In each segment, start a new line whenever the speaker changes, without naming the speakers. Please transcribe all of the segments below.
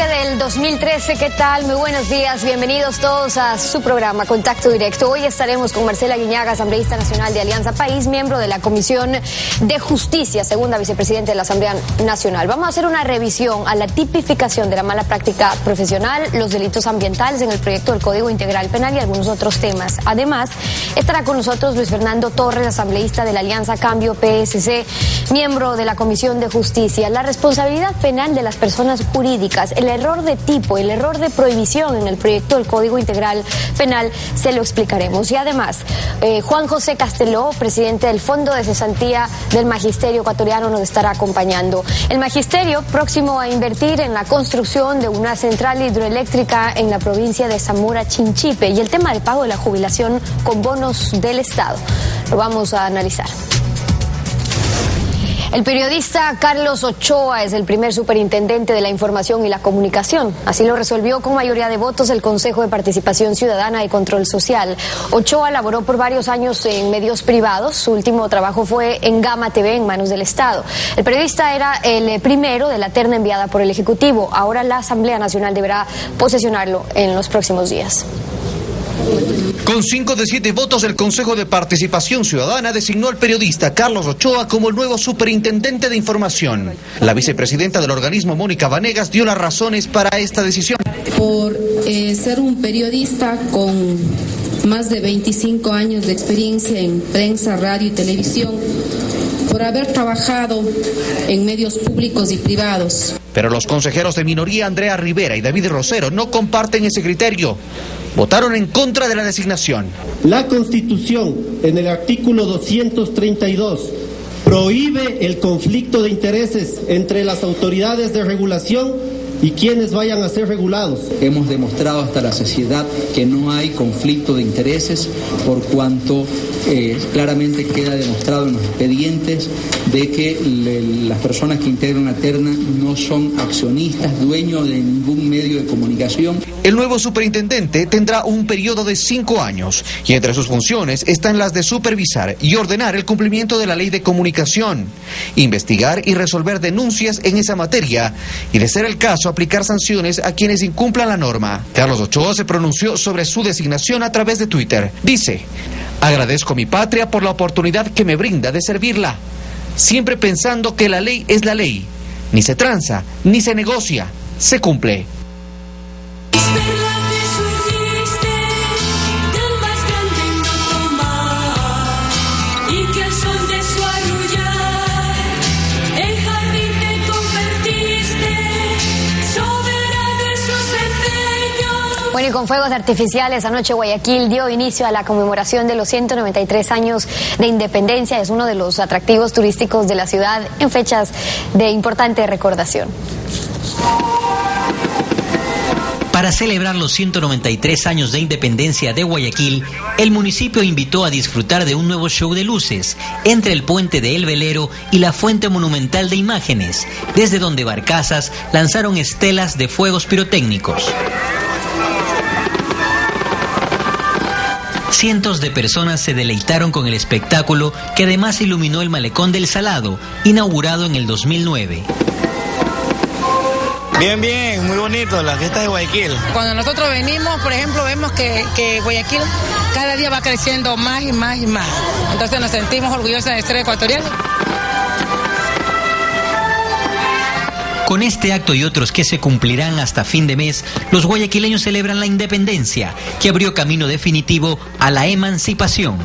Noche del 2013, ¿qué tal? Muy buenos días, bienvenidos todos a su programa Contacto Directo. Hoy estaremos con Marcela Guiñaga, asambleísta nacional de Alianza País, miembro de la Comisión de Justicia, segunda vicepresidenta de la Asamblea Nacional. Vamos a hacer una revisión a la tipificación de la mala práctica profesional, los delitos ambientales en el proyecto del Código Integral Penal y algunos otros temas. Además, estará con nosotros Luis Fernando Torres, asambleísta de la Alianza Cambio PSC, miembro de la Comisión de Justicia. La responsabilidad penal de las personas jurídicas, el error de tipo, el error de prohibición en el proyecto del Código Integral Penal, se lo explicaremos. Y además, Juan José Casteló, presidente del Fondo de Cesantía del Magisterio Ecuatoriano, nos estará acompañando. El Magisterio próximo a invertir en la construcción de una central hidroeléctrica en la provincia de Zamora Chinchipe y el tema del pago de la jubilación con bonos del Estado. Lo vamos a analizar. El periodista Carlos Ochoa es el primer superintendente de la Información y la Comunicación. Así lo resolvió con mayoría de votos el Consejo de Participación Ciudadana y Control Social. Ochoa laboró por varios años en medios privados. Su último trabajo fue en Gama TV, en manos del Estado. El periodista era el primero de la terna enviada por el Ejecutivo. Ahora la Asamblea Nacional deberá posesionarlo en los próximos días.
Con 5 de 7 votos, el Consejo de Participación Ciudadana designó al periodista Carlos Ochoa como el nuevo superintendente de Información. La vicepresidenta del organismo, Mónica Vanegas, dio las razones para esta decisión.
Por ser un periodista con más de 25 años de experiencia en prensa, radio y televisión, por haber trabajado en medios públicos y privados.
Pero los consejeros de minoría, Andrea Rivera y David Rosero, no comparten ese criterio. Votaron en contra de la designación.
La Constitución, en el artículo 232, prohíbe el conflicto de intereses entre las autoridades de regulación y quienes vayan a ser regulados.
Hemos demostrado hasta la saciedad que no hay conflicto de intereses, por cuanto claramente queda demostrado en los expedientes de que las personas que integran la terna no son accionistas, dueños de ningún medio de comunicación.
El nuevo superintendente tendrá un periodo de 5 años y entre sus funciones están las de supervisar y ordenar el cumplimiento de la ley de comunicación, investigar y resolver denuncias en esa materia y, de ser el caso, aplicar sanciones a quienes incumplan la norma. Carlos Ochoa se pronunció sobre su designación a través de Twitter. Dice: agradezco a mi patria por la oportunidad que me brinda de servirla, siempre pensando que la ley es la ley, ni se tranza, ni se negocia, se cumple.
Bueno, y con fuegos artificiales, anoche Guayaquil dio inicio a la conmemoración de los 193 años de independencia. Es uno de los atractivos turísticos de la ciudad en fechas de importante recordación.
Para celebrar los 193 años de independencia de Guayaquil, el municipio invitó a disfrutar de un nuevo show de luces entre el puente de El Velero y la fuente monumental de imágenes, desde donde barcazas lanzaron estelas de fuegos pirotécnicos. Cientos de personas se deleitaron con el espectáculo, que además iluminó el malecón del Salado, inaugurado en el 2009.
Bien, muy bonito, la fiesta de Guayaquil.
Cuando nosotros venimos, por ejemplo, vemos que Guayaquil cada día va creciendo más y más y más. Entonces nos sentimos orgullosos de ser ecuatorianos.
Con este acto y otros que se cumplirán hasta fin de mes, los guayaquileños celebran la independencia, que abrió camino definitivo a la emancipación.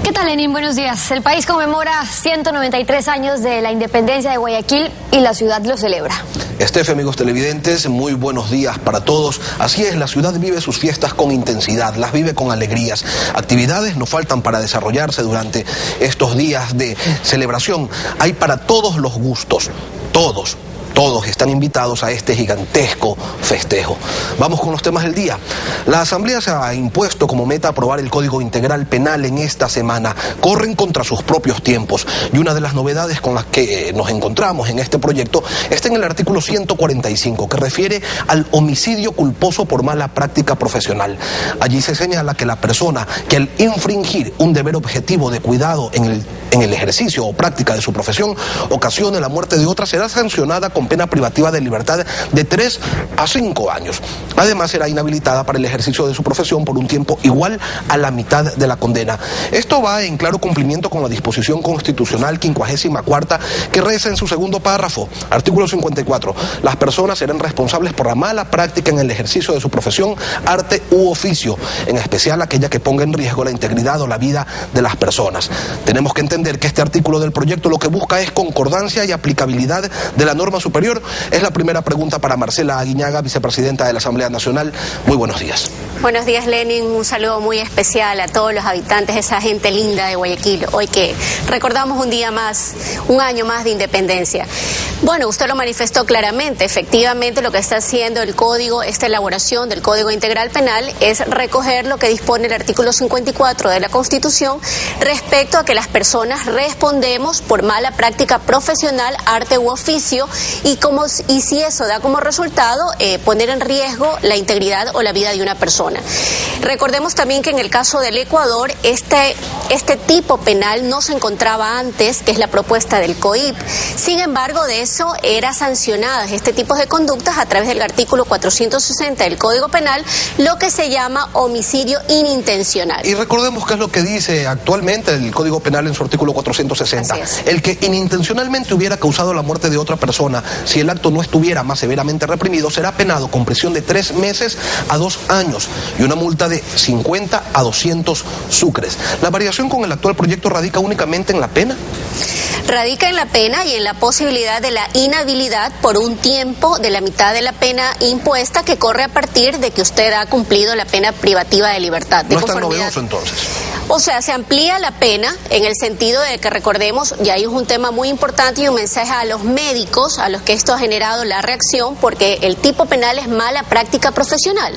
¿Qué tal, Lenín? Buenos días. El país conmemora 193 años de la independencia de Guayaquil y la ciudad lo celebra.
Estefe, amigos televidentes, muy buenos días para todos. Así es, la ciudad vive sus fiestas con intensidad, las vive con alegrías. Actividades no faltan para desarrollarse durante estos días de celebración. Hay para todos los gustos, todos. Todos están invitados a este gigantesco festejo. Vamos con los temas del día. La Asamblea se ha impuesto como meta aprobar el Código Integral Penal en esta semana. Corren contra sus propios tiempos y una de las novedades con las que nos encontramos en este proyecto está en el artículo 145, que refiere al homicidio culposo por mala práctica profesional. Allí se señala que la persona que al infringir un deber objetivo de cuidado en el ejercicio o práctica de su profesión ocasione la muerte de otra será sancionada con pena privativa de libertad de 3 a 5 años. Además será inhabilitada para el ejercicio de su profesión por un tiempo igual a la mitad de la condena. Esto va en claro cumplimiento con la disposición constitucional 54ª que reza en su segundo párrafo, artículo 54. Las personas serán responsables por la mala práctica en el ejercicio de su profesión, arte u oficio, en especial aquella que ponga en riesgo la integridad o la vida de las personas. Tenemos que entender que este artículo del proyecto lo que busca es concordancia y aplicabilidad de la norma superior. Es la primera pregunta para Marcela Aguiñaga, vicepresidenta de la Asamblea Nacional. Muy buenos días.
Buenos días, Lenin. Un saludo muy especial a todos los habitantes, esa gente linda de Guayaquil, hoy que recordamos un día más, un año más de independencia. Bueno, usted lo manifestó claramente. Efectivamente, lo que está haciendo el Código, esta elaboración del Código Integral Penal, es recoger lo que dispone el artículo 54 de la Constitución respecto a que las personas respondemos por mala práctica profesional, arte u oficio, y si eso da como resultado poner en riesgo la integridad o la vida de una persona. Recordemos también que en el caso del Ecuador este tipo penal no se encontraba antes, que es la propuesta del COIP. Sin embargo, de eso era sancionadas este tipo de conductas a través del artículo 460 del Código Penal, lo que se llama homicidio inintencional.
Y recordemos qué es lo que dice actualmente el Código Penal en su artículo 460. El que inintencionalmente hubiera causado la muerte de otra persona, si el acto no estuviera más severamente reprimido, será penado con prisión de 3 meses a 2 años y una multa de 50 a 200 sucres. ¿La variación con el actual proyecto radica únicamente en la pena?
Radica en la pena y en la posibilidad de la inhabilidad por un tiempo de la mitad de la pena impuesta, que corre a partir de que usted ha cumplido la pena privativa de libertad.
No es tan novedoso entonces.
O sea, se amplía la pena en el sentido de que, recordemos, y ahí es un tema muy importante y un mensaje a los médicos, a los que esto ha generado la reacción, porque el tipo penal es mala práctica profesional.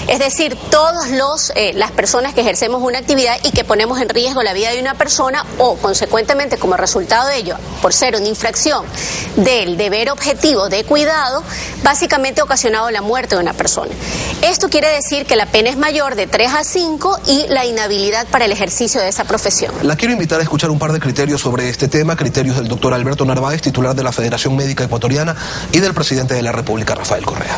Es decir, todas las personas que ejercemos una actividad y que ponemos en riesgo la vida de una persona o, consecuentemente, como resultado de ello, por ser una infracción del deber objetivo de cuidado, básicamente ha ocasionado la muerte de una persona. Esto quiere decir que la pena es mayor de 3 a 5 y la inhabilidad para el ejercicio de esa profesión.
La quiero invitar a escuchar un par de criterios sobre este tema, criterios del doctor Alberto Narváez, titular de la Federación Médica Ecuatoriana, y del presidente de la República, Rafael Correa.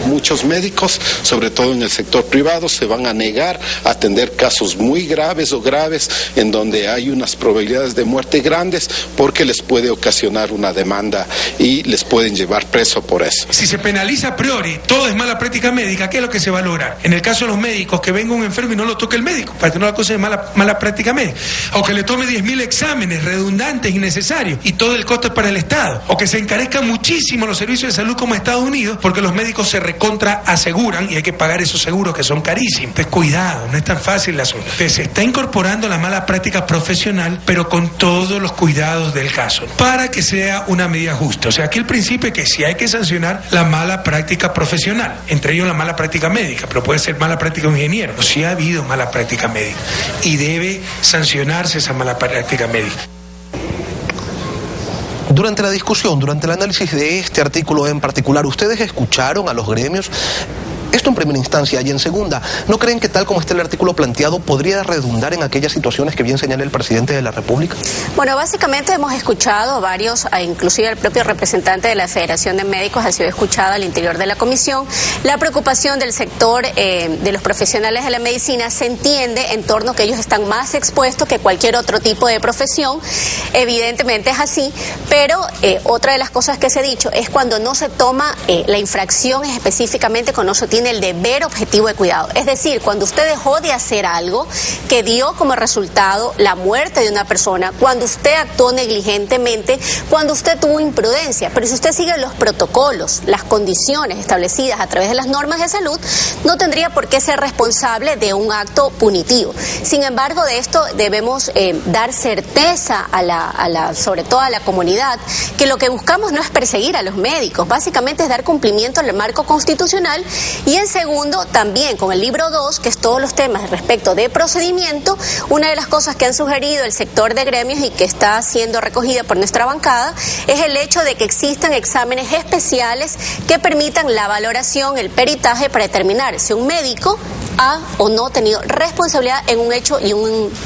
Muchos médicos, sobre todo en el sector privado, se van a negar a atender casos muy graves o graves en donde hay unas probabilidades de muerte grandes, porque les puede ocasionar una demanda y les pueden llevar preso por eso.
Si se penaliza a priori, todo es mala práctica médica, ¿qué es lo que se va a lograr? En el caso de los médicos, que venga un enfermo y no lo toque el médico, para que no la cosa es mala práctica médica. O que le tome 10.000 exámenes redundantes, innecesarios, y todo el costo es para el Estado. O que se encarezcan muchísimo los servicios de salud como Estados Unidos, porque los médicos se recontra aseguran y hay que pagar esos seguros que son carísimos. Entonces, cuidado, no es tan fácil la asunto. Entonces, se está incorporando la mala práctica profesional, pero con todos los cuidados del caso, para que sea una medida justa. O sea, aquí el principio es que sí hay que sancionar la mala práctica profesional, entre ellos la mala práctica médica, pero puede ser mala práctica de un ingeniero. O sí ha habido mala práctica médica y debe sancionarse esa mala práctica médica.
Durante la discusión, durante el análisis de este artículo en particular, ¿ustedes escucharon a los gremios? Esto en primera instancia. Y en segunda, ¿no creen que tal como está el artículo planteado podría redundar en aquellas situaciones que bien señala el presidente de la República?
Bueno, básicamente hemos escuchado varios, inclusive el propio representante de la Federación de Médicos ha sido escuchado al interior de la comisión. La preocupación del sector de los profesionales de la medicina se entiende en torno a que ellos están más expuestos que cualquier otro tipo de profesión. Evidentemente es así, pero otra de las cosas que se ha dicho es cuando no se toma la infracción específicamente, cuando no se tiene tiene el deber objetivo de cuidado. Es decir, cuando usted dejó de hacer algo que dio como resultado la muerte de una persona, cuando usted actuó negligentemente, cuando usted tuvo imprudencia. Pero si usted sigue los protocolos, las condiciones establecidas a través de las normas de salud, no tendría por qué ser responsable de un acto punitivo. Sin embargo, de esto debemos dar certeza sobre todo a la comunidad, que lo que buscamos no es perseguir a los médicos, básicamente es dar cumplimiento al marco constitucional, y en segundo, también con el libro 2, que es todos los temas respecto de procedimiento. Una de las cosas que han sugerido el sector de gremios y que está siendo recogida por nuestra bancada es el hecho de que existan exámenes especiales que permitan la valoración, el peritaje para determinar si un médico ha o no tenido responsabilidad en un hecho y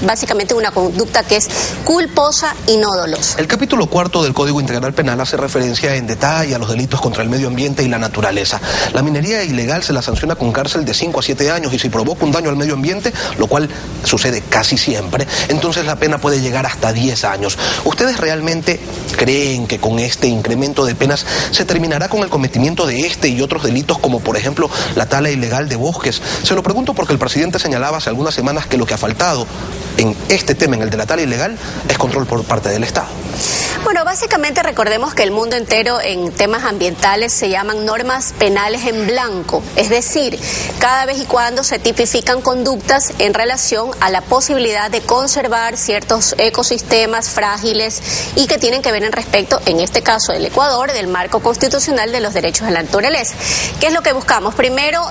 básicamente una conducta que es culposa y no dolosa.
El capítulo 4 del Código Integral Penal hace referencia en detalle a los delitos contra el medio ambiente y la naturaleza. La minería ilegal se la sanciona con cárcel de 5 a 7 años y si provoca un daño al medio ambiente, lo cual sucede casi siempre, entonces la pena puede llegar hasta 10 años. ¿Ustedes realmente creen que con este incremento de penas se terminará con el cometimiento de este y otros delitos como por ejemplo la tala ilegal de bosques? Se lo pregunto porque el presidente señalaba hace algunas semanas que lo que ha faltado en este tema, en el de la tala ilegal, es control por parte del Estado.
Bueno, básicamente recordemos que el mundo entero en temas ambientales se llaman normas penales en blanco, es decir, cada vez y cuando se tipifican conductas en relación a la posibilidad de conservar ciertos ecosistemas frágiles y que tienen que ver en respecto, en este caso del Ecuador, del marco constitucional de los derechos de la naturaleza. ¿Qué es lo que buscamos? Primero,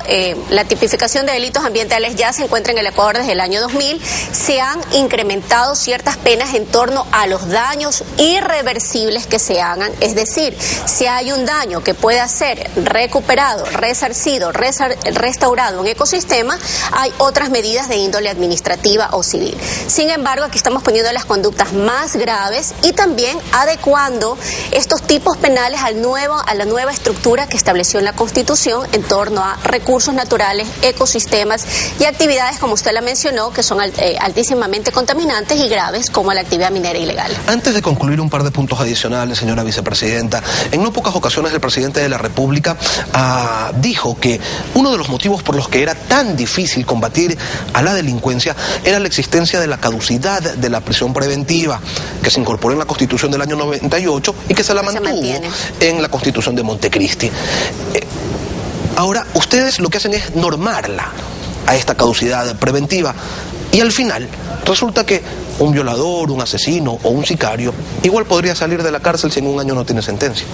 la tipificación de delitos ambientales ya se encuentra en el Ecuador desde el año 2000, se han incrementado ciertas penas en torno a los daños irreversibles que se hagan, es decir, si hay un daño que pueda ser recuperado, resarcido, restaurado en ecosistema, hay otras medidas de índole administrativa o civil. Sin embargo, aquí estamos poniendo las conductas más graves y también adecuando estos tipos penales a la nueva estructura que estableció en la Constitución en torno a recursos naturales, ecosistemas y actividades, como usted la mencionó, que son altísimamente contaminantes y graves, como la actividad minera ilegal.
Antes de concluir, un par de puntos adicionales, señora vicepresidenta. En no pocas ocasiones el presidente de la República dijo que uno de los motivos por los que era tan difícil combatir a la delincuencia era la existencia de la caducidad de la prisión preventiva, que se incorporó en la Constitución del año 98 y que se la mantuvo en la Constitución de Montecristi. Ahora, ustedes lo que hacen es normarla a esta caducidad preventiva y al final resulta que un violador, un asesino o un sicario igual podría salir de la cárcel si en un año no tiene sentencia.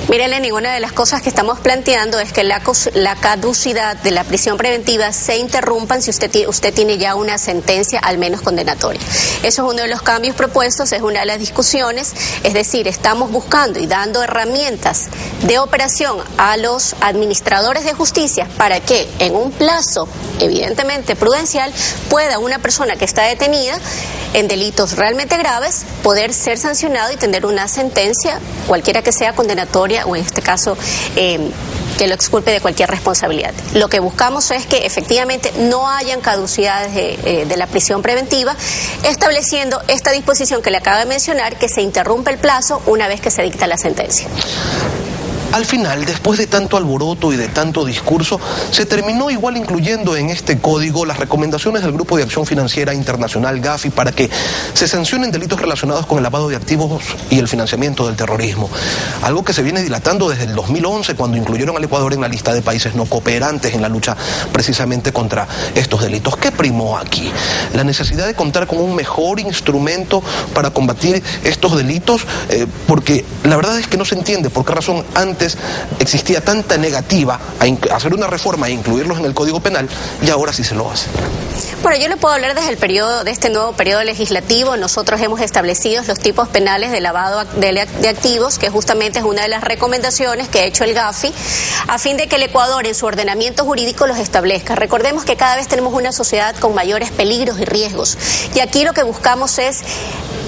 Mírele, ninguna de las cosas que estamos planteando es que la caducidad de la prisión preventiva se interrumpa si usted tiene ya una sentencia al menos condenatoria. Eso es uno de los cambios propuestos, es una de las discusiones, es decir, estamos buscando y dando herramientas de operación a los administradores de justicia para que en un plazo evidentemente prudencial pueda una persona que está detenida en delitos realmente graves poder ser sancionado y tener una sentencia, cualquiera que sea condenatoria o en este caso que lo exculpe de cualquier responsabilidad. Lo que buscamos es que efectivamente no hayan caducidades de la prisión preventiva, estableciendo esta disposición que le acabo de mencionar, que se interrumpe el plazo una vez que se dicta la sentencia.
Al final, después de tanto alboroto y de tanto discurso, se terminó igual incluyendo en este código las recomendaciones del Grupo de Acción Financiera Internacional, GAFI, para que se sancionen delitos relacionados con el lavado de activos y el financiamiento del terrorismo. Algo que se viene dilatando desde el 2011, cuando incluyeron al Ecuador en la lista de países no cooperantes en la lucha precisamente contra estos delitos. ¿Qué primó aquí? La necesidad de contar con un mejor instrumento para combatir estos delitos, porque la verdad es que no se entiende por qué razón antes existía tanta negativa a hacer una reforma e incluirlos en el Código Penal y ahora sí se lo hace.
Bueno, yo le puedo hablar de este nuevo periodo legislativo. Nosotros hemos establecido los tipos penales de lavado de activos, que justamente es una de las recomendaciones que ha hecho el GAFI, a fin de que el Ecuador en su ordenamiento jurídico los establezca. Recordemos que cada vez tenemos una sociedad con mayores peligros y riesgos, y aquí lo que buscamos es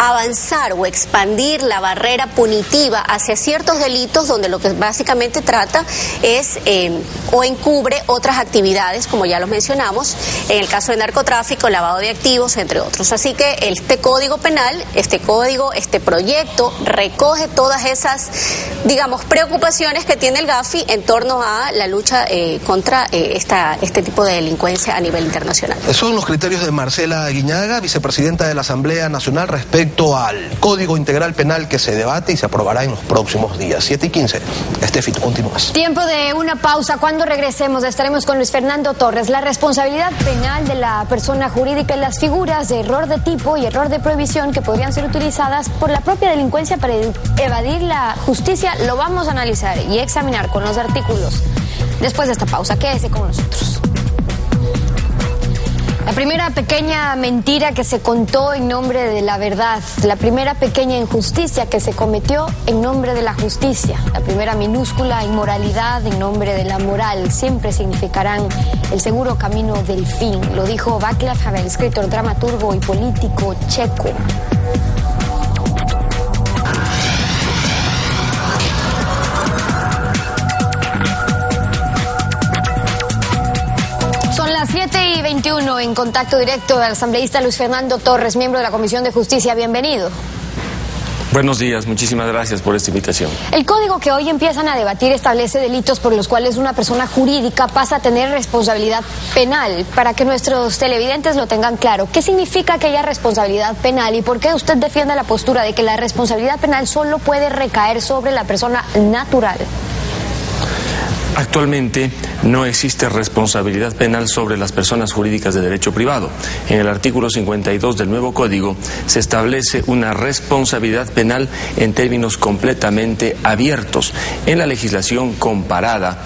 avanzar o expandir la barrera punitiva hacia ciertos delitos donde lo que básicamente trata es o encubre otras actividades, como ya lo mencionamos, en el caso de narcotráfico, lavado de activos, entre otros. Así que este Código Penal, este proyecto recoge todas esas, digamos, preocupaciones que tiene el GAFI en torno a la lucha contra este tipo de delincuencia a nivel internacional.
Esos son los criterios de Marcela Aguiñaga, vicepresidenta de la Asamblea Nacional, respecto al Código Integral Penal que se debate y se aprobará en los próximos días. 7:15. Estefi, tú continúas.
Tiempo de una pausa. Cuando regresemos estaremos con Luis Fernando Torres. La responsabilidad penal de la persona jurídica y las figuras de error de tipo y error de prohibición que podrían ser utilizadas por la propia delincuencia para evadir la justicia, lo vamos a analizar y examinar con los artículos. Después de esta pausa, quédese con nosotros. La primera pequeña mentira que se contó en nombre de la verdad, la primera pequeña injusticia que se cometió en nombre de la justicia, la primera minúscula inmoralidad en nombre de la moral, siempre significarán el seguro camino del fin. Lo dijo Václav Havel, escritor, dramaturgo y político checo. Las 7:21 en contacto directo del asambleísta Luis Fernando Torres, miembro de la Comisión de Justicia. Bienvenido.
Buenos días, muchísimas gracias por esta invitación.
El código que hoy empiezan a debatir establece delitos por los cuales una persona jurídica pasa a tener responsabilidad penal. Para que nuestros televidentes lo tengan claro, ¿qué significa aquella responsabilidad penal y por qué usted defiende la postura de que la responsabilidad penal solo puede recaer sobre la persona natural?
Actualmente no existe responsabilidad penal sobre las personas jurídicas de derecho privado. En el artículo 52 del nuevo Código se establece una responsabilidad penal en términos completamente abiertos. En la legislación comparada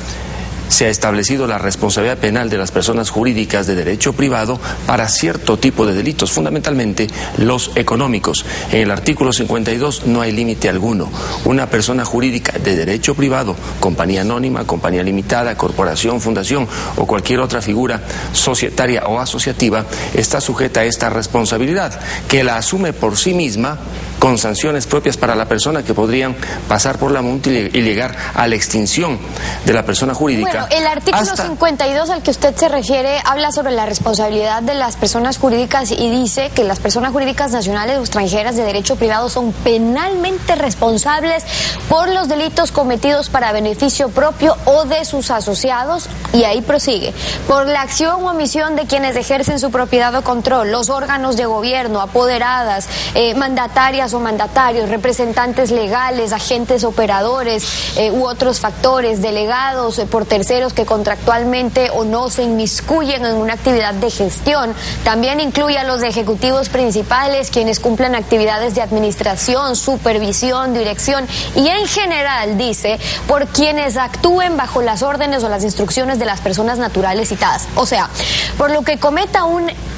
se ha establecido la responsabilidad penal de las personas jurídicas de derecho privado para cierto tipo de delitos, fundamentalmente los económicos. En el artículo 52 no hay límite alguno. Una persona jurídica de derecho privado, compañía anónima, compañía limitada, corporación, fundación o cualquier otra figura societaria o asociativa, está sujeta a esta responsabilidad, que la asume por sí misma con sanciones propias para la persona que podrían pasar por la multa y llegar a la extinción de la persona jurídica.
Bueno, el artículo 52 al que usted se refiere habla sobre la responsabilidad de las personas jurídicas y dice que las personas jurídicas nacionales o extranjeras de derecho privado son penalmente responsables por los delitos cometidos para beneficio propio o de sus asociados, y ahí prosigue, por la acción o omisión de quienes ejercen su propiedad o control, los órganos de gobierno, apoderadas, mandatarias o mandatarios, representantes legales, agentes operadores u otros factores, delegados por terceros que contractualmente o no se inmiscuyen en una actividad de gestión. También incluye a los ejecutivos principales, quienes cumplen actividades de administración, supervisión, dirección y en general, dice, por quienes actúen bajo las órdenes o las instrucciones de las personas naturales citadas. O sea, por lo que cometa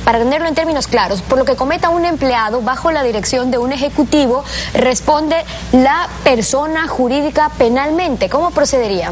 para tenerlo en términos claros, por lo que cometa un empleado bajo la dirección de un ejecutivo, responde la persona jurídica penalmente. ¿Cómo procedería?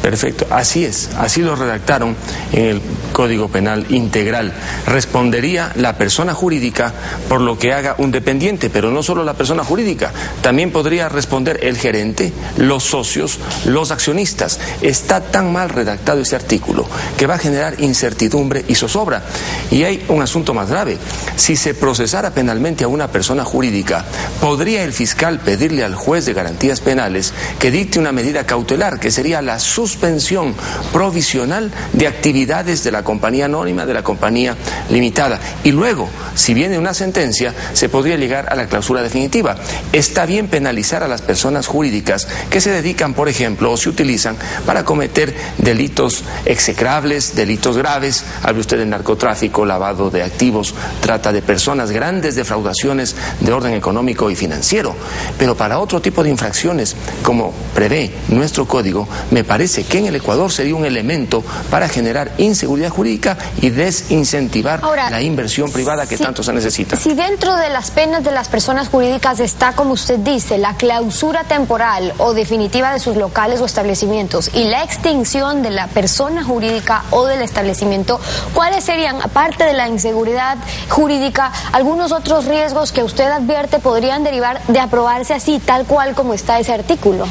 Perfecto, así es, así lo redactaron en el Código Penal Integral. Respondería la persona jurídica por lo que haga un dependiente, pero no solo la persona jurídica, también podría responder el gerente, los socios, los accionistas. Está tan mal redactado ese artículo que va a generar incertidumbre y zozobra. Y hay un asunto más grave. Si se procesara penalmente a una persona jurídica, podría el fiscal pedirle al juez de garantías penales que dicte una medida cautelar, que sería la suspensión provisional de actividades de la compañía anónima, de la compañía limitada. Y luego, si viene una sentencia, se podría llegar a la clausura definitiva. Está bien penalizar a las personas jurídicas que se dedican, por ejemplo, o se utilizan para cometer delitos execrables, delitos graves. Hable usted de narcotráfico, lavado de activos, trata de personas, grandes defraudaciones de orden económico y financiero. Pero para otro tipo de infracciones, como prevé nuestro código, me parece que en el Ecuador sería un elemento para generar inseguridad jurídica y desincentivar la inversión privada que tanto se necesita.
Si dentro de las penas de las personas jurídicas está, como usted dice, la clausura temporal o definitiva de sus locales o establecimientos y la extinción de la persona jurídica o del establecimiento, ¿cuáles serían, aparte de la inseguridad jurídica, algunos otros riesgos que usted advierte podrían derivar de aprobarse así, tal cual como está ese artículo?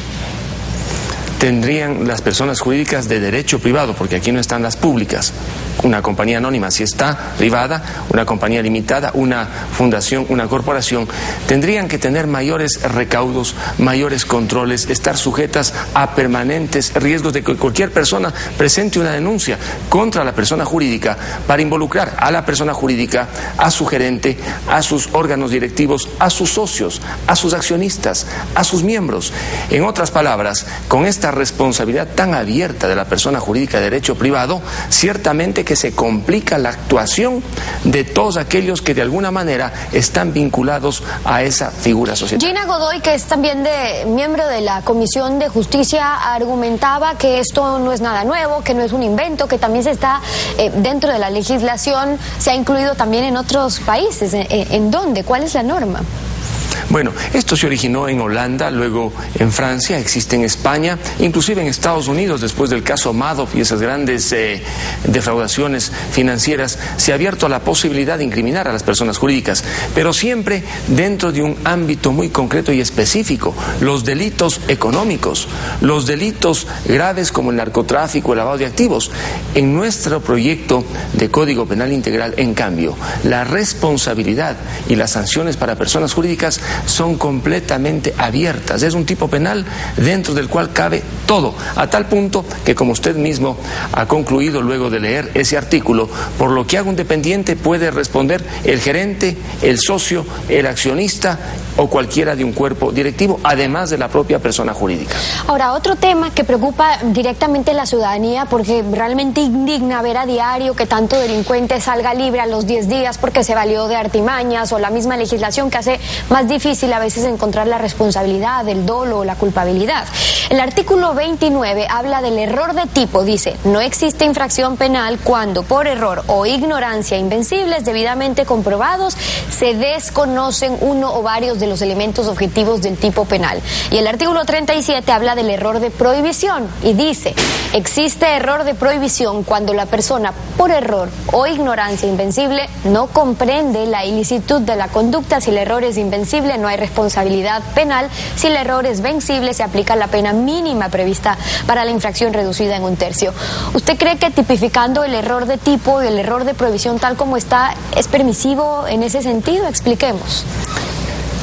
tendrían las personas jurídicas de derecho privado, porque aquí no están las públicas. Una compañía anónima, si está privada, una compañía limitada, una fundación, una corporación, tendrían que tener mayores recaudos, mayores controles, estar sujetas a permanentes riesgos de que cualquier persona presente una denuncia contra la persona jurídica para involucrar a la persona jurídica, a su gerente, a sus órganos directivos, a sus socios, a sus accionistas, a sus miembros. En otras palabras, con esta responsabilidad tan abierta de la persona jurídica de derecho privado, ciertamente que se complica la actuación de todos aquellos que de alguna manera están vinculados a esa figura social.
Gina Godoy, que es también miembro de la Comisión de Justicia, argumentaba que esto no es nada nuevo, que no es un invento, que también se está dentro de la legislación, se ha incluido también en otros países. ¿En dónde? ¿Cuál es la norma?
Bueno, esto se originó en Holanda, luego en Francia, existe en España, inclusive en Estados Unidos, después del caso Madoff y esas grandes defraudaciones financieras, se ha abierto a la posibilidad de incriminar a las personas jurídicas, pero siempre dentro de un ámbito muy concreto y específico: los delitos económicos, los delitos graves como el narcotráfico, el lavado de activos. En nuestro proyecto de Código Penal Integral, en cambio, la responsabilidad y las sanciones para personas jurídicas son completamente abiertas. Es un tipo penal dentro del cual cabe todo, a tal punto que, como usted mismo ha concluido luego de leer ese artículo, por lo que haga un dependiente puede responder el gerente, el socio, el accionista o cualquiera de un cuerpo directivo, además de la propia persona jurídica.
Ahora, otro tema que preocupa directamente a la ciudadanía, porque realmente indigna ver a diario que tanto delincuente salga libre a los 10 días porque se valió de artimañas, o la misma legislación que hace más difícil a veces encontrar la responsabilidad, el dolo o la culpabilidad. El artículo 29 habla del error de tipo. Dice: no existe infracción penal cuando por error o ignorancia invencibles debidamente comprobados se desconocen uno o varios de los elementos objetivos del tipo penal. Y el artículo 37 habla del error de prohibición y dice: existe error de prohibición cuando la persona por error o ignorancia invencible no comprende la ilicitud de la conducta. Si el error es invencible, no hay responsabilidad penal. Si el error es vencible, se aplica la pena mínima prevista para la infracción reducida en 1/3. ¿Usted cree que tipificando el error de tipo y el error de prohibición tal como está es permisivo en ese sentido? Expliquemos.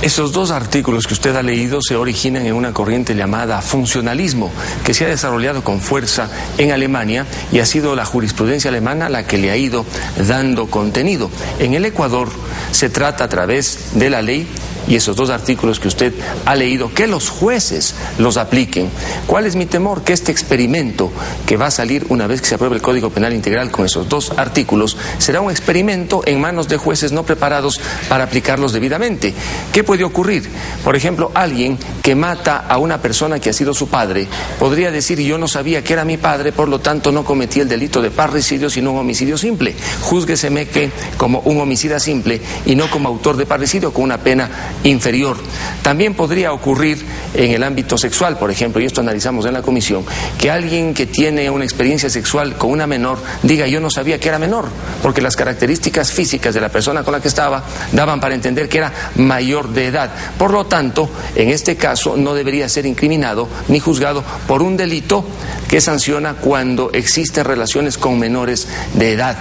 Esos dos artículos que usted ha leído se originan en una corriente llamada funcionalismo, que se ha desarrollado con fuerza en Alemania, y ha sido la jurisprudencia alemana la que le ha ido dando contenido. En el Ecuador se trata, a través de la ley y esos dos artículos que usted ha leído, que los jueces los apliquen. ¿Cuál es mi temor? Que este experimento que va a salir una vez que se apruebe el Código Penal Integral con esos dos artículos será un experimento en manos de jueces no preparados para aplicarlos debidamente. ¿Qué puede ocurrir? Por ejemplo, alguien que mata a una persona que ha sido su padre podría decir: yo no sabía que era mi padre, por lo tanto no cometí el delito de parricidio sino un homicidio simple. Júzgueseme que como un homicida simple y no como autor de parricidio, con una pena inferior. También podría ocurrir en el ámbito sexual, por ejemplo, y esto analizamos en la comisión, que alguien que tiene una experiencia sexual con una menor diga: yo no sabía que era menor, porque las características físicas de la persona con la que estaba daban para entender que era mayor de edad. Por lo tanto, en este caso no debería ser incriminado ni juzgado por un delito que sanciona cuando existen relaciones con menores de edad.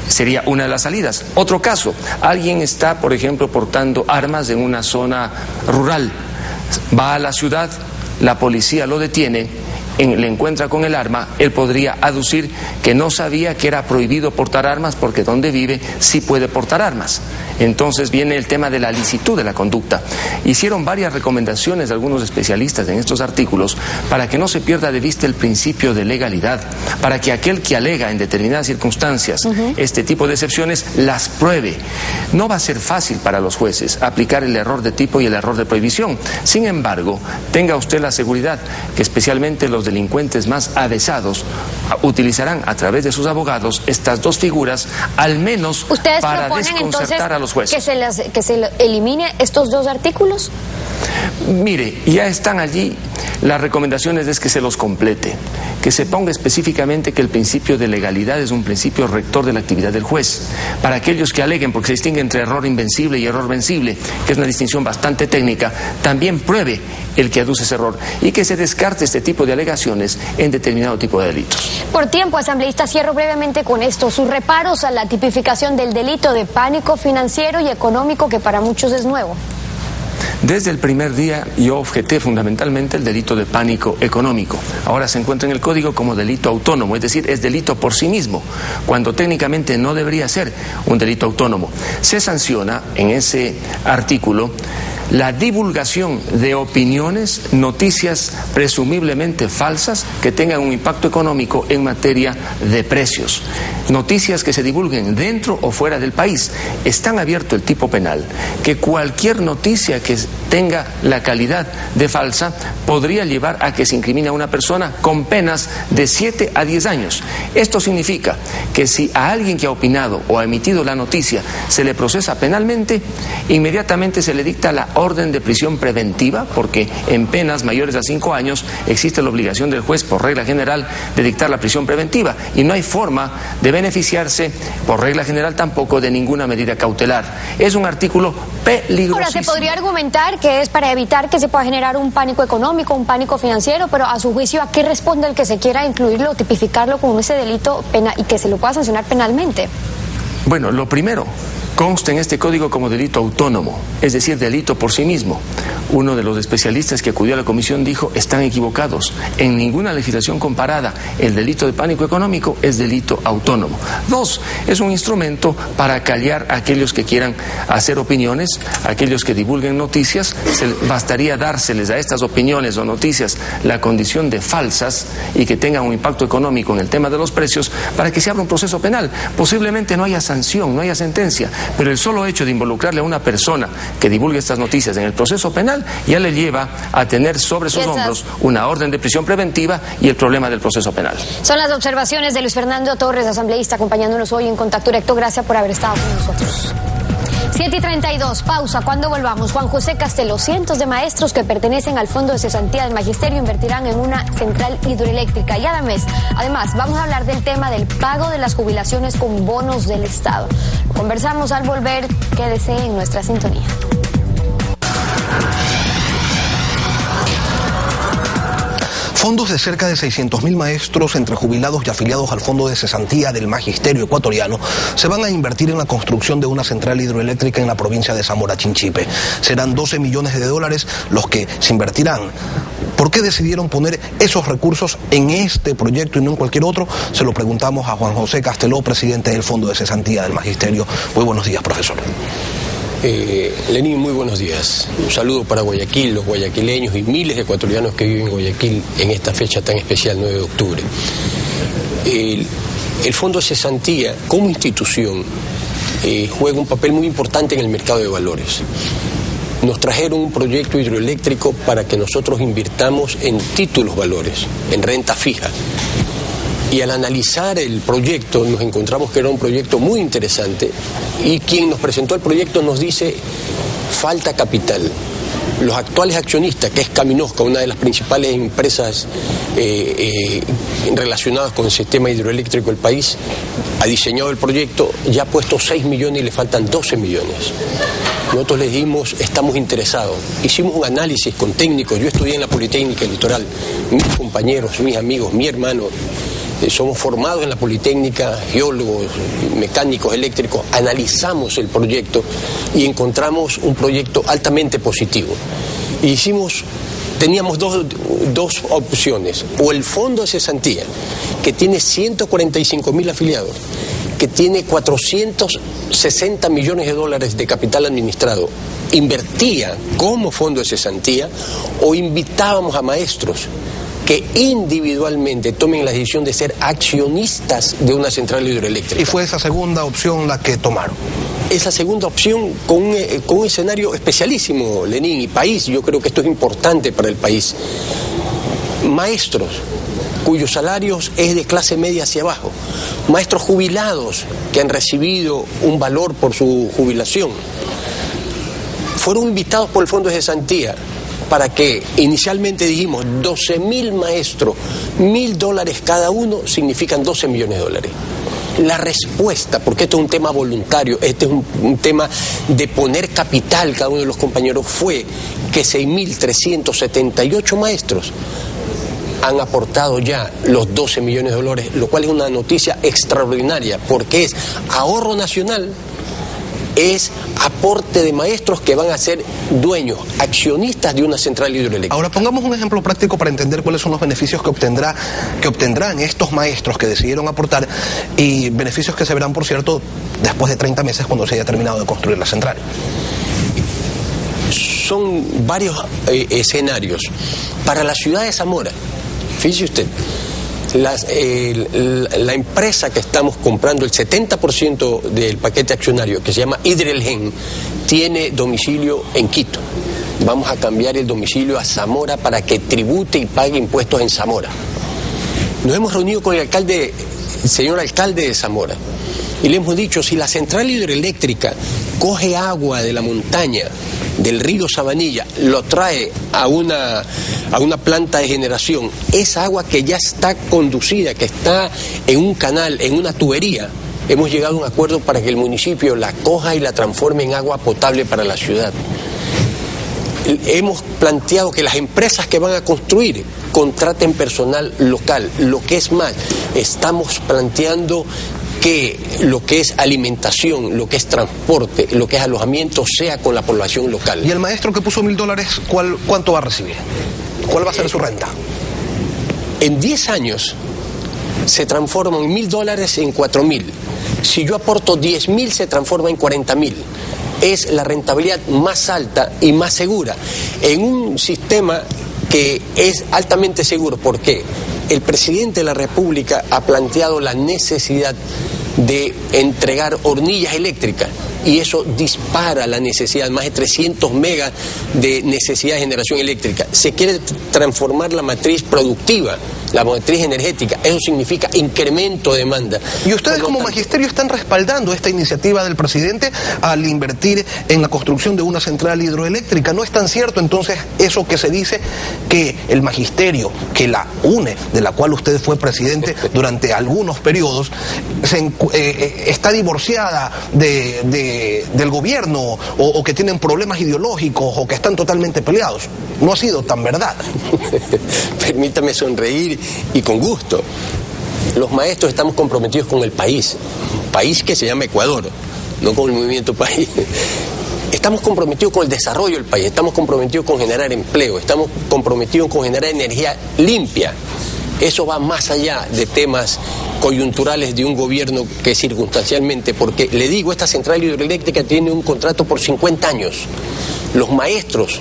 Sería una de las salidas. Otro caso: alguien está, por ejemplo, portando armas en una zona rural, va a la ciudad, la policía lo detiene, le encuentra con el arma, él podría aducir que no sabía que era prohibido portar armas porque donde vive sí puede portar armas. Entonces viene el tema de la licitud de la conducta. Hicieron varias recomendaciones de algunos especialistas en estos artículos para que no se pierda de vista el principio de legalidad, para que aquel que alega en determinadas circunstancias este tipo de excepciones las pruebe. No va a ser fácil para los jueces aplicar el error de tipo y el error de prohibición. Sin embargo, tenga usted la seguridad que especialmente los delincuentes más avesados utilizarán a través de sus abogados estas dos figuras, al menos para desconcertar a los jueces.
¿Que se elimine estos dos artículos?
Mire, ya están allí. Las recomendaciones es que se los complete, que se ponga específicamente que el principio de legalidad es un principio rector de la actividad del juez. Para aquellos que aleguen, porque se distingue entre error invencible y error vencible, que es una distinción bastante técnica, también pruebe el que aduce ese error y que se descarte este tipo de alegaciones en determinado tipo de delitos.
Por tiempo, asambleísta, cierro brevemente con esto. Sus reparos a la tipificación del delito de pánico financiero y económico, que para muchos es nuevo.
Desde el primer día yo objeté fundamentalmente el delito de pánico económico. Ahora se encuentra en el Código como delito autónomo, es decir, es delito por sí mismo, cuando técnicamente no debería ser un delito autónomo. Se sanciona en ese artículo la divulgación de opiniones, noticias presumiblemente falsas que tengan un impacto económico en materia de precios. Noticias que se divulguen dentro o fuera del país. Es tan abierto el tipo penal que cualquier noticia que tenga la calidad de falsa podría llevar a que se incrimine a una persona con penas de 7 a 10 años. Esto significa que si a alguien que ha opinado o ha emitido la noticia se le procesa penalmente, inmediatamente se le dicta la orden de prisión preventiva, porque en penas mayores a 5 años existe la obligación del juez, por regla general, de dictar la prisión preventiva, y no hay forma de beneficiarse, por regla general tampoco, de ninguna medida cautelar. Es un artículo peligrosísimo.
Ahora, se podría argumentar que es para evitar que se pueda generar un pánico económico, un pánico financiero, pero a su juicio, ¿a qué responde el que se quiera incluirlo, tipificarlo como ese delito penal y que se lo pueda sancionar penalmente?
Bueno, lo primero, consta en este código como delito autónomo, es decir, delito por sí mismo. Uno de los especialistas que acudió a la comisión dijo: están equivocados. En ninguna legislación comparada el delito de pánico económico es delito autónomo. 2, es un instrumento para callar a aquellos que quieran hacer opiniones, a aquellos que divulguen noticias. Bastaría dárseles a estas opiniones o noticias la condición de falsas y que tengan un impacto económico en el tema de los precios para que se abra un proceso penal. Posiblemente no haya sanción, no haya sentencia, pero el solo hecho de involucrarle a una persona que divulgue estas noticias en el proceso penal ya le lleva a tener sobre sus hombros una orden de prisión preventiva y el problema del proceso penal.
Son las observaciones de Luis Fernando Torres, asambleísta, acompañándonos hoy en Contacto Directo. Gracias por haber estado con nosotros. 7:32, pausa. Cuando volvamos, Juan José Casteló: cientos de maestros que pertenecen al Fondo de Cesantía del Magisterio invertirán en una central hidroeléctrica. Y además, vamos a hablar del tema del pago de las jubilaciones con bonos del Estado. Lo conversamos al volver. Quédese en nuestra sintonía.
Fondos de cerca de 600.000 maestros, entre jubilados y afiliados al Fondo de Cesantía del Magisterio Ecuatoriano, se van a invertir en la construcción de una central hidroeléctrica en la provincia de Zamora Chinchipe. Serán 12 millones de dólares los que se invertirán. ¿Por qué decidieron poner esos recursos en este proyecto y no en cualquier otro? Se lo preguntamos a Juan José Casteló, presidente del Fondo de Cesantía del Magisterio. Muy buenos días, profesor.
Lenín, muy buenos días. Un saludo para Guayaquil, los guayaquileños y miles de ecuatorianos que viven en Guayaquil en esta fecha tan especial, 9 de octubre. El Fondo de Cesantía, como institución, juega un papel muy importante en el mercado de valores. Nos trajeron un proyecto hidroeléctrico para que nosotros invirtamos en títulos valores, en renta fija. Y al analizar el proyecto nos encontramos que era un proyecto muy interesante, y quien nos presentó el proyecto nos dice: falta capital. Los actuales accionistas, que es Caminosca, una de las principales empresas relacionadas con el sistema hidroeléctrico del país, ha diseñado el proyecto, ya ha puesto 6 millones y le faltan 12 millones. Nosotros les dijimos: estamos interesados. Hicimos un análisis con técnicos. Yo estudié en la Politécnica Litoral, mis compañeros, mis amigos, mi hermano, somos formados en la Politécnica, geólogos, mecánicos, eléctricos. Analizamos el proyecto y encontramos un proyecto altamente positivo. Teníamos dos opciones: o el Fondo de Cesantía, que tiene 145.000 afiliados, que tiene 460 millones de dólares de capital administrado, invertía como Fondo de Cesantía, o invitábamos a maestros que individualmente tomen la decisión de ser accionistas de una central hidroeléctrica.
¿Y fue esa segunda opción la que tomaron?
Esa segunda opción con un escenario especialísimo, Lenín, y país. Yo creo que esto es importante para el país. Maestros cuyos salarios es de clase media hacia abajo, maestros jubilados que han recibido un valor por su jubilación, fueron invitados por el Fondo de Cesantía para que inicialmente dijimos 12.000 maestros, $1.000 cada uno, significan 12 millones de dólares. La respuesta, porque esto es un tema voluntario, este es un tema de poner capital cada uno de los compañeros, fue que 6.378 maestros han aportado ya los 12 millones de dólares, lo cual es una noticia extraordinaria, porque es ahorro nacional, es aporte de maestros que van a ser dueños, accionistas de una central hidroeléctrica.
Ahora pongamos un ejemplo práctico para entender cuáles son los beneficios que obtendrán estos maestros que decidieron aportar, y beneficios que se verán, por cierto, después de 30 meses cuando se haya terminado de construir la central.
Son varios escenarios. Para la ciudad de Zamora, fíjese usted, la empresa que estamos comprando, el 70% del paquete accionario, que se llama Hidrelgen, tiene domicilio en Quito. Vamos a cambiar el domicilio a Zamora para que tribute y pague impuestos en Zamora. Nos hemos reunido con el señor alcalde de Zamora, y le hemos dicho, si la central hidroeléctrica coge agua de la montaña, del río Sabanilla, lo trae a una planta de generación, esa agua que ya está conducida, que está en un canal, en una tubería, hemos llegado a un acuerdo para que el municipio la coja y la transforme en agua potable para la ciudad. Hemos planteado que las empresas que van a construir contraten personal local. Lo que es más, estamos planteando que lo que es alimentación, lo que es transporte, lo que es alojamiento, sea con la población local.
¿Y el maestro que puso $1.000, cuánto va a recibir? ¿Cuál va a ser su renta?
En 10 años se transforman $1.000 en 4.000. Si yo aporto 10.000, se transforma en 40.000. Es la rentabilidad más alta y más segura en un sistema que es altamente seguro. ¿Por qué? El presidente de la República ha planteado la necesidad de entregar hornillas eléctricas, y eso dispara la necesidad, más de 300 megas de necesidad de generación eléctrica. Se quiere transformar la matriz productiva, la matriz energética, eso significa incremento de demanda.
¿Y ustedes como magisterio están respaldando esta iniciativa del presidente al invertir en la construcción de una central hidroeléctrica? ¿No es tan cierto entonces eso que se dice, que el magisterio que la UNE, de la cual usted fue presidente durante algunos periodos, está divorciada del gobierno, o que tienen problemas ideológicos, o que están totalmente peleados? No ha sido tan verdad.
Permítame sonreír, y con gusto. Los maestros estamos comprometidos con el país que se llama Ecuador, no con el movimiento país. Estamos comprometidos con el desarrollo del país, estamos comprometidos con generar empleo, estamos comprometidos con generar energía limpia. Eso va más allá de temas coyunturales de un gobierno que circunstancialmente, porque le digo, esta central hidroeléctrica tiene un contrato por 50 años. Los maestros,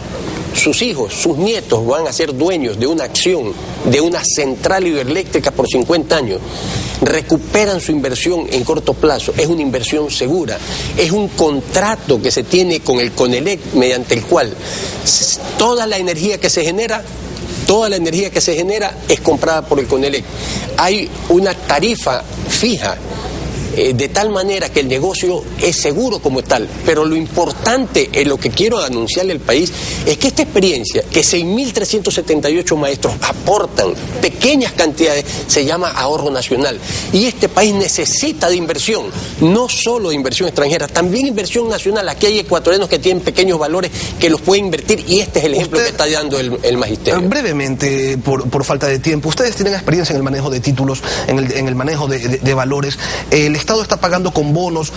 sus hijos, sus nietos van a ser dueños de una acción, de una central hidroeléctrica por 50 años. Recuperan su inversión en corto plazo, es una inversión segura, es un contrato que se tiene con el CONELEC, mediante el cual toda la energía que se genera es comprada por el CONELEC. Hay una tarifa fija, de tal manera que el negocio es seguro como tal. Pero lo importante, lo que quiero anunciarle al país, es que esta experiencia, que 6.378 maestros aportan pequeñas cantidades, se llama ahorro nacional. Y este país necesita de inversión, no solo de inversión extranjera, también inversión nacional. Aquí hay ecuatorianos que tienen pequeños valores que los pueden invertir, y este es el ejemplo que está dando el magisterio.
Brevemente, por falta de tiempo, ustedes tienen experiencia en el manejo de títulos, en el manejo de valores. El Estado está pagando con bonos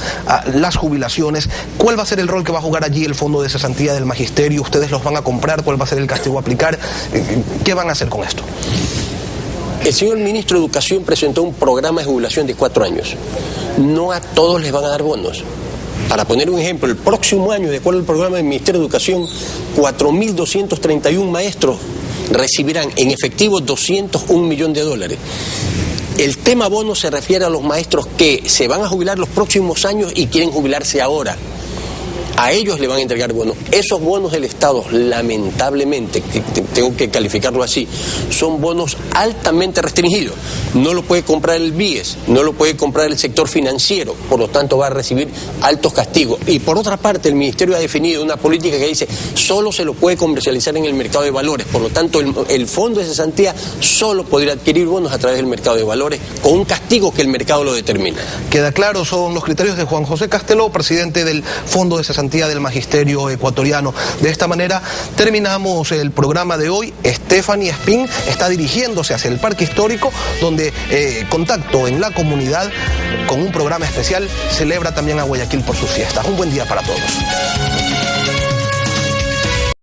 las jubilaciones. ¿Cuál va a ser el rol que va a jugar allí el Fondo de Cesantía del Magisterio? ¿Ustedes los van a comprar? ¿Cuál va a ser el castigo a aplicar? ¿Qué van a hacer con esto?
El señor ministro de Educación presentó un programa de jubilación de 4 años. No a todos les van a dar bonos. Para poner un ejemplo, el próximo año, de acuerdo al programa del Ministerio de Educación, 4.231 maestros recibirán en efectivo $201 millones. El tema bono se refiere a los maestros que se van a jubilar los próximos años y quieren jubilarse ahora. a ellos le van a entregar bonos. Esos bonos del Estado, lamentablemente, tengo que calificarlo así, son bonos altamente restringidos. No lo puede comprar el BIES, no lo puede comprar el sector financiero, por lo tanto va a recibir altos castigos. Y por otra parte, el Ministerio ha definido una política que dice solo se lo puede comercializar en el mercado de valores, por lo tanto el Fondo de Cesantía solo podría adquirir bonos a través del mercado de valores con un castigo que el mercado lo determina.
Queda claro, son los criterios de Juan José Casteló, presidente del Fondo de Cesantía del Magisterio Ecuatoriano. De esta manera terminamos el programa de hoy. Stephanie Espín está dirigiéndose hacia el Parque Histórico, donde Contacto en la Comunidad, con un programa especial, celebra también a Guayaquil por sus fiestas. Un buen día para todos.